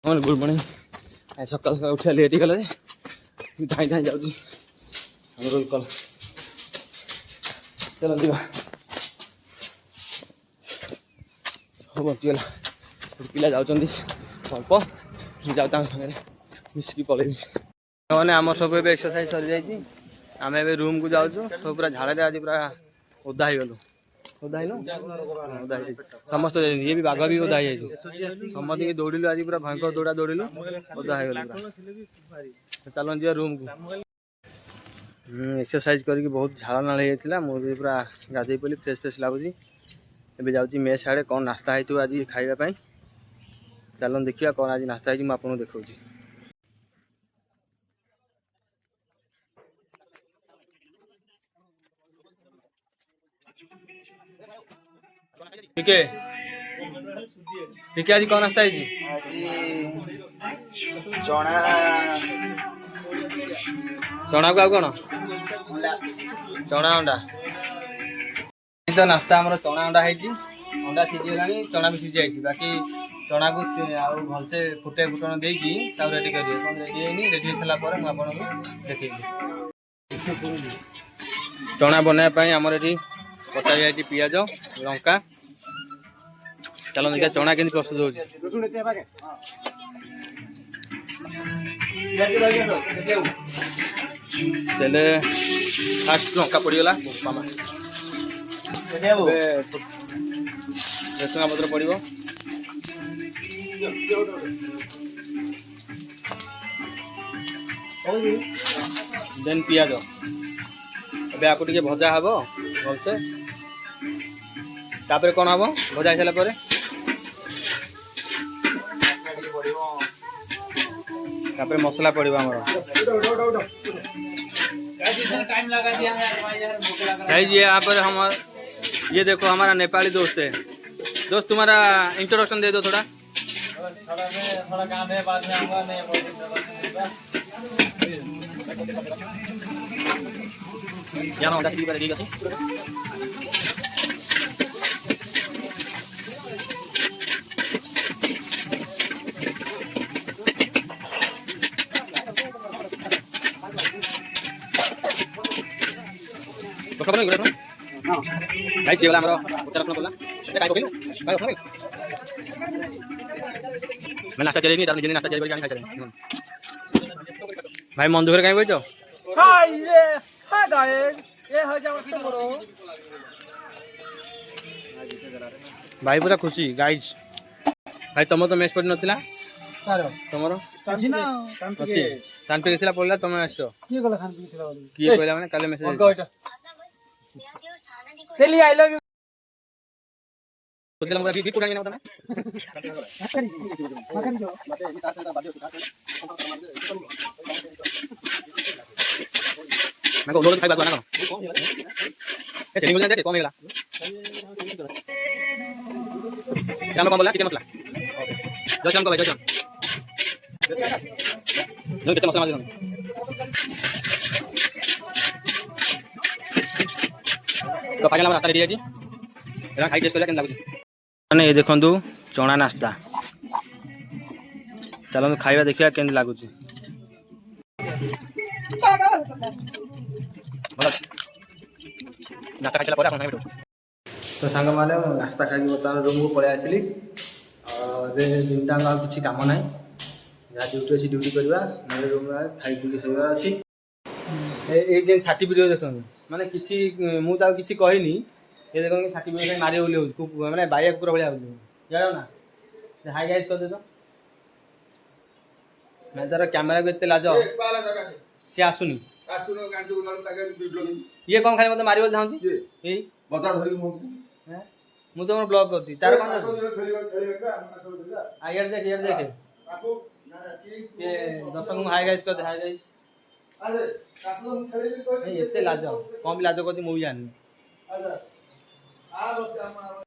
good morning सकाल सकाल उठा लेट गला धाई धाई जाऊँ रोल कल चल जा बचीगला पिला जाऊँ अल्प जाऊ सागर मिसिकी पलैबी मैंने आम सब एक्सरसाइज सरी जाइए आम ए रूम को जाऊँ सब पूरा झाड़े आज पूरा ओदा हो गलु ओदा ओदा समस्त ये भी बाघ भी ओदा समस्त के दौड़िलु आज पूरा भयंकर दौड़ा दौड़िलु ओदा हो गलु चल जा रूम को एक्सरसाइज करके बहुत झाड़ नाल होता मुझे पूरा गाधे पड़ी फ्रेश फ्रेश लगुच ए जाऊँगी मेस आड़े कौन नास्ता हो आज खावाई चलो देखिए कौन आज नास्ता है आपको देखा ठीक आज कौन नास्ता है चना चना को कौन चना अंडा तो नास्ता आम चना अंडा है अंडा सीझीगला चना भी सीझी जाइए बाकी चना को भलसे फुटे फुटन देकी रेडी करेंगे कौन रेडी रेडी हो सारापर मुझे देखी चना बनवाई आमर ये कटा जाए पियाज लंका चलो देखिए चना के प्रस्तुत हो फास्ट लंका पड़गला रसुणा पत्र पड़ो देन पियाज ए आपको टे भजा हम भलसे तापर कौन हम भजा हो सारापर तापर मसला पड़ो आमर यहाँ पर हम ये देखो हमारा नेपाली दोस्त है दोस्त तुम्हारा इंट्रोडक्शन दे दो थोड़ा काम है बाद में आऊंगा नहीं जाना होता है ठीक है तो खबर नहीं गुड़ा गाइस ये वाला हमरा उत्तराखंड बोला ए काय पकइलो काय पकइलो मैं नाश्ता चले नहीं तार निजे नाश्ता चले जानी खाई भाई मन दुखरे काई बैठो हाय ये हाय गाइस ये हो जाओ फिर करो भाई पूरा खुशी गाइस भाई तुम तो मेस पड़ नथिला तारो तुमरो साथी ना अच्छी शांति केथिला पड़ला तुम आछो की गला खान पीथिला बोली की कहला माने काले मेसेज गइटा तेली आई लव यू तो दिला मुझे भी कुटांगे ना होता मैं को लोग खाई बात ना करो ए चली मुझे दे कौन गेला क्या मैं बोला कितने मसला जो शाम को भाई जो शाम जो कितने मसला मार तो फाइनल नास्ता रेडी है एरा खाई टेस्ट करला केन लागुची माने ये देखंतु चना नास्ता चलो खाइबा देखिया केन लागुची नास्ता खाइला पर आपण खाइबो तो सांग माने नास्ता खाइ बता रूम को पळे आसिली और बे दिनटा आ किछि काम नाही या ड्यूटी अछि ड्यूटी करबा नले रूम खाइ पी सोइबा अछि ए जे छाटी वीडियो देखन माने किछि मु ता किछि कहिनी ये देखो कि छाटी वीडियो मारे बोली हो माने बाइया पूरा बढ़िया हो जानो ना हाई गाइस कर दे तो मैं तार कैमरा को एते लाज से आसुनी ये कौन खाली मते मारिबो चाहूची ए बता धरी मु मु तो ब्लॉग करती तार कौन आ यार देख ये दसंग हाई गाइस कर दे हाई गाइस अरे कापलो मु खेले भी एते लाज कौन भी लाज करती मु भी जानि अच्छा आ बस